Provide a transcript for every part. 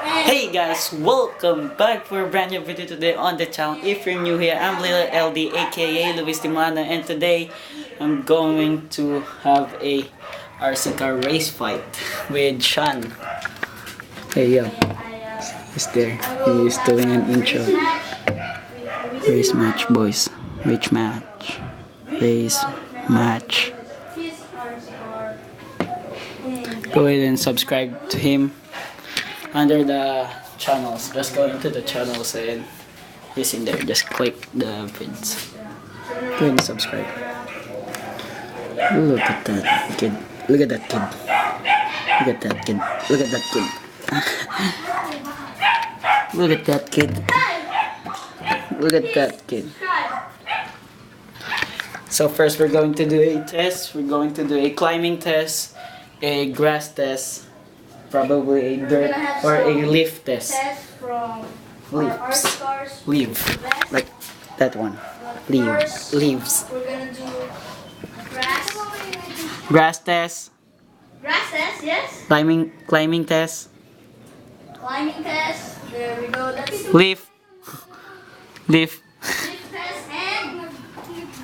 Hey guys, welcome back for a brand new video today on the channel. If you're new here, I'm Lila LD aka Luis Dimana, and today I'm going to have a RC car race fight with Sean. Hey yo, he's there. He's doing an intro. Race match, boys. Race match. Race match. Go ahead and subscribe to him under the channels. Just go into the channels and he's in there. Just click the vids. Go ahead and subscribe. Look at that kid. Look at that kid. Look at that kid. Look at that kid. Look at that kid. Look at that kid. So first we're going to do a test. We're going to do a climbing test, a grass test, probably a dirt or a leaf test. Leaves. Like that one. Leaves. We're gonna do grass. Grass test. Grass test, yes. Climbing test. Climbing test. There we go. That's Leaf. lift test and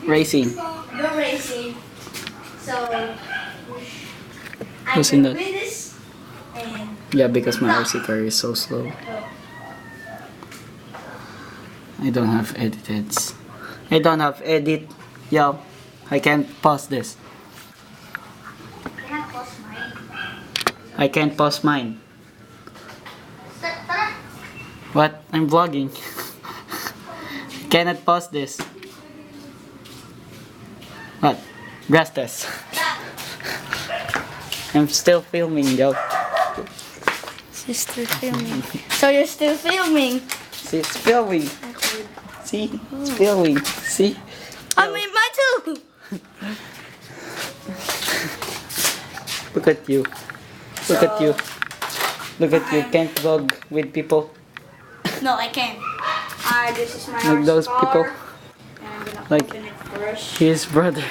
Racing. the racing. So I Who's can in that? win this and Yeah, because my RC car is so slow. I don't have edits. I don't have edit. Yo, I can't pause this. cannot pause mine. I can't pause mine. Tara. What? I'm vlogging. Cannot pause this. What? Grass test. I'm still filming, yo. She's still filming. So you're still filming? See, it's filming. See, it's filming. See? I mean, mine too. Look at you. Look at you. Look at you. Can't vlog with people No, I can't. This is my like those car. people. And I'm gonna Like open it first. his brother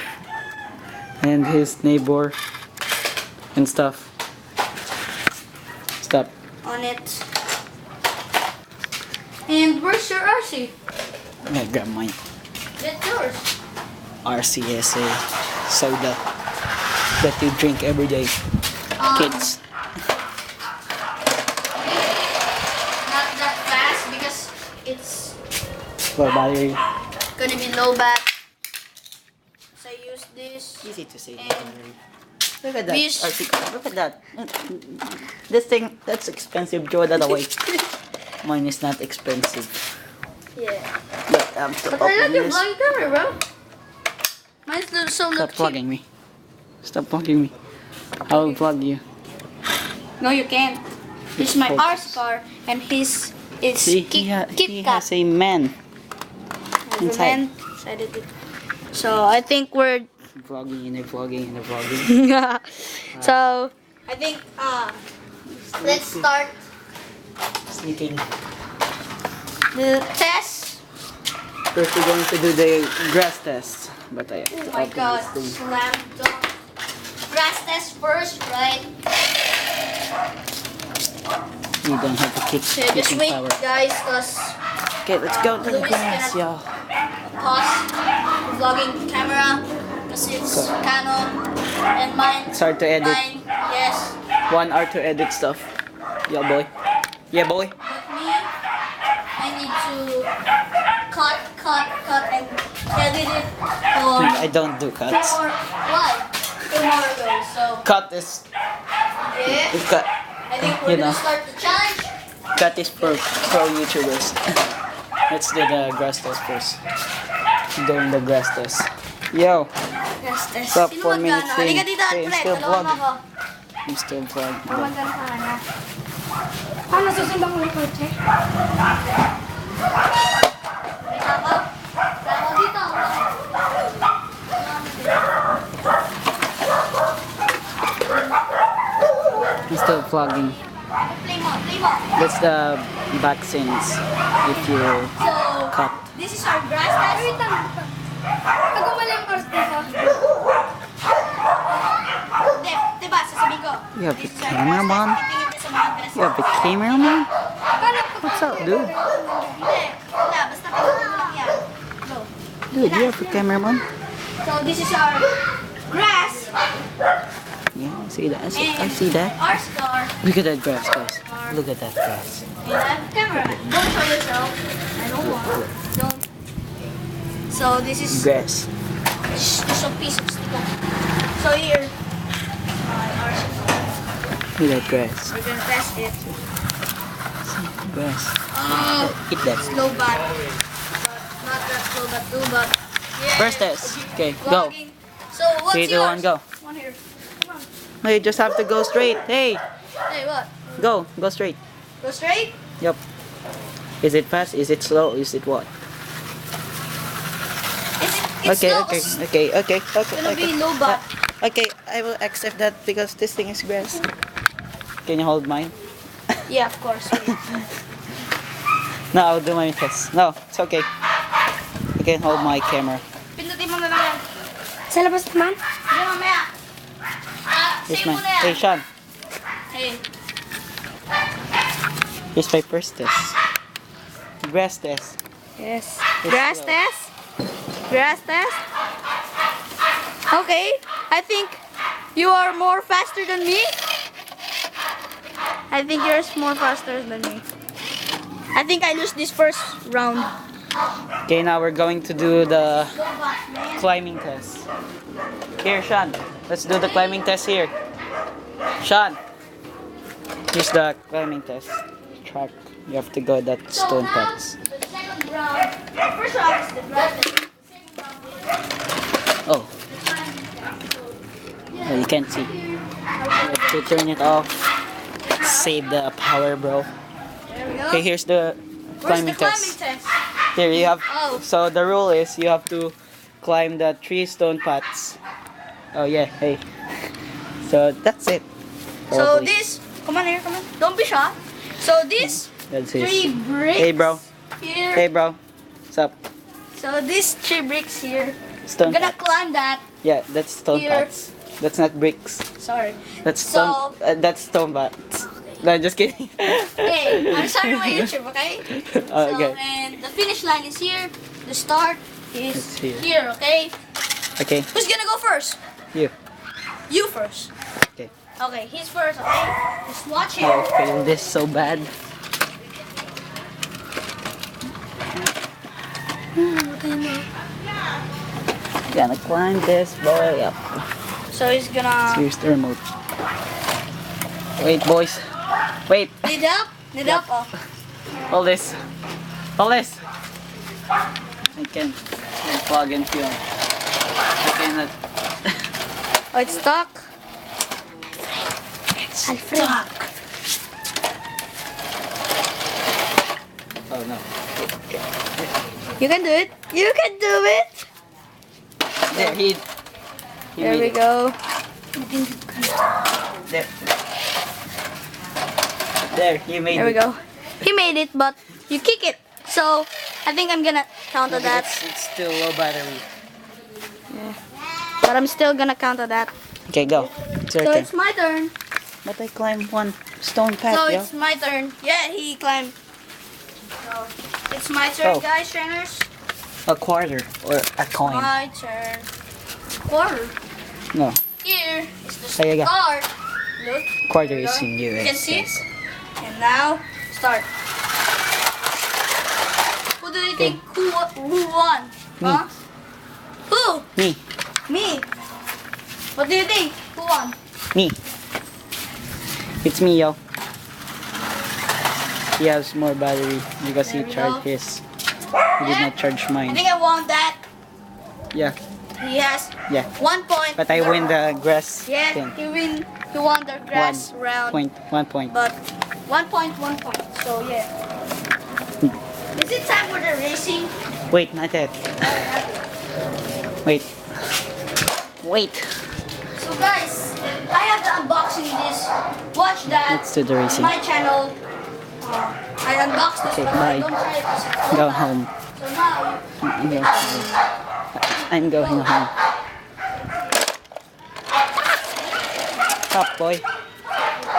and his neighbor and stuff. Stop. On it. And where's your RC? I got mine. That's yours. RCSA soda that you drink every day. Kids. Not that fast because it's For battery. gonna be low bat. So I use this. Easy to say. And Battery. Look at that. This- RC car. Look at that. This thing, that's expensive. Throw that away. Mine is not expensive. Yeah. But I'm to But I open like your this. vlog camera, bro. Mine's so Stop look vlogging me. Stop vlogging me. I'll vlog you. No, you can't. This is my Focus. RC car, and his is See, Kit he Kat. has a man. inside. So I think we're. Vlogging and vlogging and vlogging. So I think let's start Sneaking. the test. First we're going to do the grass test. But I have to Oh my open God! this thing. Slam dunk. Grass test first, right? You don't have to kick So just kicking wait, power. guys, cause Okay, let's go to the Luis grass, cannot- y'all. pause the vlogging camera because it's Canon and mine. It's hard to edit. Mine, yes. 1 hour to edit stuff. Yeah, boy. Yeah, boy. But me, I need to cut, and edit it for I don't do cuts. tomorrow. So Cut is yeah, cut. I think You we're know. gonna start the challenge. Cut is pro YouTubers. Let's do the grass test first. Doing the grass test. Yo, Yes, test. Stop Sino 4 minutes magkano? in. Halika dito, Okay, Alfred. still Tulungan mo vlogging. ako. I'm still vlogging. Magkano ka na? Ano, susundan ko yung kotse? May tao? Tao dito. I'm still vlogging. Play mo, play mo. That's the back scenes. If you So, cut. this is our grass test. Wait lang. Ako mali yung course dito. Diba, sasabihin ko. You have a This is our cameraman? grass test. Titingin ka sa mga grass You have a cameraman? What's up, dude? Hindi. Wala, basta pagod lang yan. Go. Dude, you're a cameraman. So this is our grass Yeah, see that? I see that. our star. Look at that grass, guys. Look at that grass. And I'm camera. Don't show yourself. I don't want. Don't. So this is Grass. just a piece of stick. So here, our star. Look at that grass. We're gonna test it. Grass. Oh, Eat that. slow bat. Not that slow bat too, but yeah. First test. Okay, go. Vlogging. So what's 3, 2, yours? 1, go. One here. Come on. No, you just have to go straight. Hey, Hey, what? go straight. Go straight? Yep. Is it fast? Is it slow? Is it what? It's Okay, slow. okay, It's okay, okay, gonna okay. be low bat. Okay, I will accept that because this thing is grass. Can you hold mine? Yeah, of course. No, I'll do my test. No, it's okay. I can hold my camera. Pindutin mo na lang yan. Sa labas naman? Hindi, mamaya. Here's Save mo my. na yan. Hey, Sean. Hey. Here's my first test. Grass test. Yes. It's Grass slow. test? Grass test? Okay. I think you are more faster than me. I think you're more faster than me. I think I lose this first round. Okay, now we're going to do the climbing test. Here, Sean. Let's do the climbing test here. Sean. Here's the climbing test track. You have to go that stone paths. The second round. The first round is the grass test. The second round is Oh, the climbing test. oh, you can't see. You have to turn it off. Save the power, bro. There we go. Okay, here's the Where's climbing the climbing test. test? Here you have. Oh. So the rule is you have to climb the 3 stone paths. Oh yeah, hey. So that's it. So Probably. this, come on here, come on. Don't be shy. So this That's it. 3 bricks. Hey, bro. Here. Hey, bro. What's up? So these 3 bricks here. Stone I'm gonna paths. climb that. Yeah, that's stone Here. paths. That's not bricks. Sorry. That's So- stone. That's stone paths. No, just kidding. Hey, I'm starting my YouTube, okay? Oh, okay. So, and the finish line is here. The start is It's here. here, okay? Okay, Who's gonna go first? you. You first. Okay. Okay, he's first, okay? Just watch I here. failed this so bad. Gonna climb this boy up. So he's gonna Here's the remote. Wait, boys. Wait. need up? Need up? Oh. Hold this. Hold this. I can plug and film. I cannot. Oh, it's stuck. Alfred. Oh no. You can do it. You can do it. There, he There made we it. go. There. There, he made There we it. go. He made it, but you kick it. So I think I'm gonna counter that. It's still low battery. But I'm still gonna counter that. Okay, go. It's your So turn. it's my turn. But I climbed one stone path, So yo. it's my turn. Yeah, he climbed. So it's my turn, Oh. guys, trainers. A quarter or a coin. My turn. Quarter. No, Here is the There you go. start. Look. quarter There you is go. in You US. can see it. And now start. Who do you think who won? Me. Huh? Who? Me, Me. What do you think? Who won? me. It's me, yo. He has more battery because There he we charged go. his. He did not charge I mine. think I won that. Yeah, He has yeah. 1 point. But I win the grass Yeah, thing. he won the grass round. 1 point. But 1 point, 1 point. So yeah. Is it time for the racing? Wait, not yet. Wait. Wait. So guys, I have the unboxing this. Watch that. Let's do the racing. My channel. I unboxed this, Okay, but I bye. don't try it. Go home. So now, I'm going home. Stop, boy.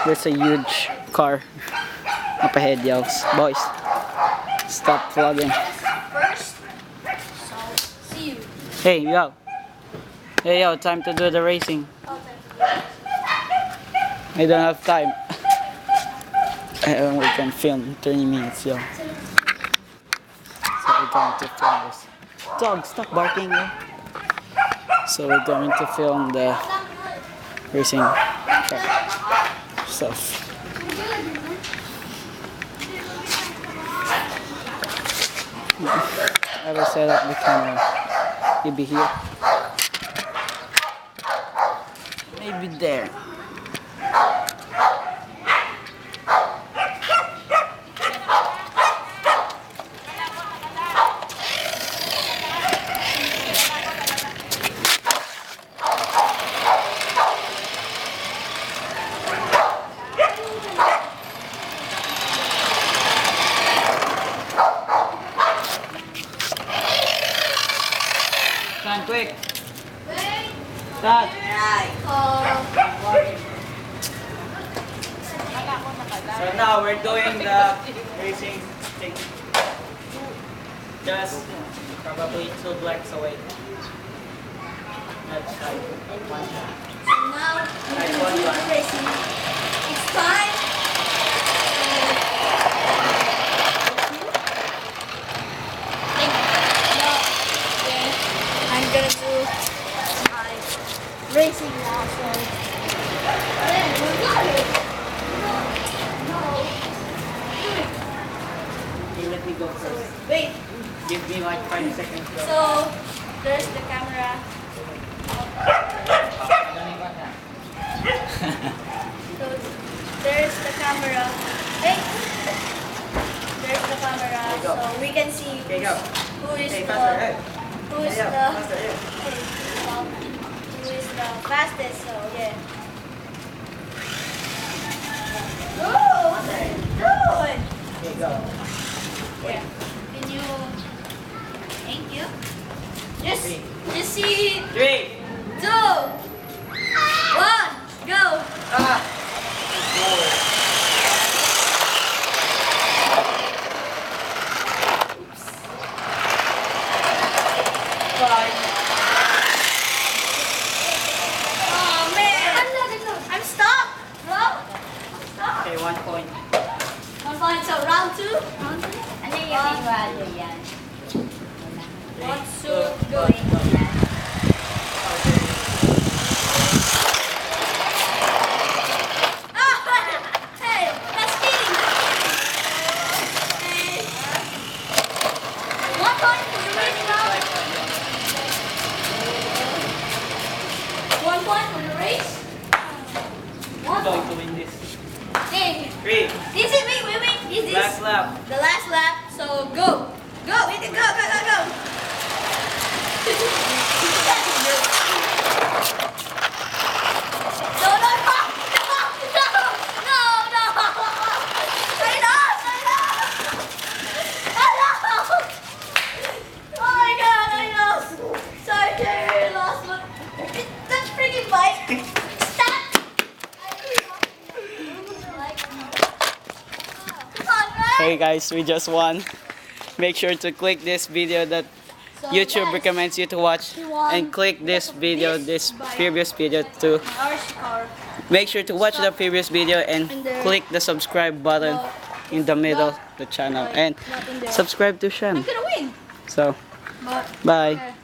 There's a huge car up ahead, yo. Boys. Stop vlogging. First, so see you. Hey, yo. Hey, yo, time to do the racing. I don't have time. I only can film 20 minutes, yo. So we're going to film this. Dog, stop barking, yo. So we're going to film the racing track stuff. I will set up the camera. Maybe here. Maybe there. Stand quick. Start. So now we're doing the racing thing. Just probably 2 blocks away. That's like one shot. Now we're going to do the racing. It's time. I'm gonna do my racing now. So Okay, let me go first. wait. Give me like 5 seconds. Go. So there's the camera. So there's the camera. Hey, there's the camera. Okay, go. So we can see Okay, go. who is Hey, the faster, hey. who is Hey, the yeah, faster, hey. who is the fastest. So yeah. Good. Okay, go. Yeah. Can you? Thank you. Just Three. see 3. 2, 1, go. Ah! Oh man. I'm stuck. Bro. I'm stuck. Okay, 1 point. 1 point. So round 2. Round 2. Ano yung iwalo yan? 1, 2, go. Hey, that's cheating. Hey. 1 point for the race round. 1 point for the race. I'm going to win this. Hey. 3. This is wait. This is Last lap. the last lap. So go. Go. We can go. No. I lost. Oh my god, I lost. Sorry, Jerry, I lost. But that's freaking bike. Stop. Come on, man. Hey guys, we just won. Make sure to click this video that So, YouTube guys, recommends you to watch, we won and click this video, this by previous video to our car. make sure to watch the previous video and In there. click the subscribe button in the middle of the channel and Not in there. subscribe to Shem. I'm gonna win. So, But bye.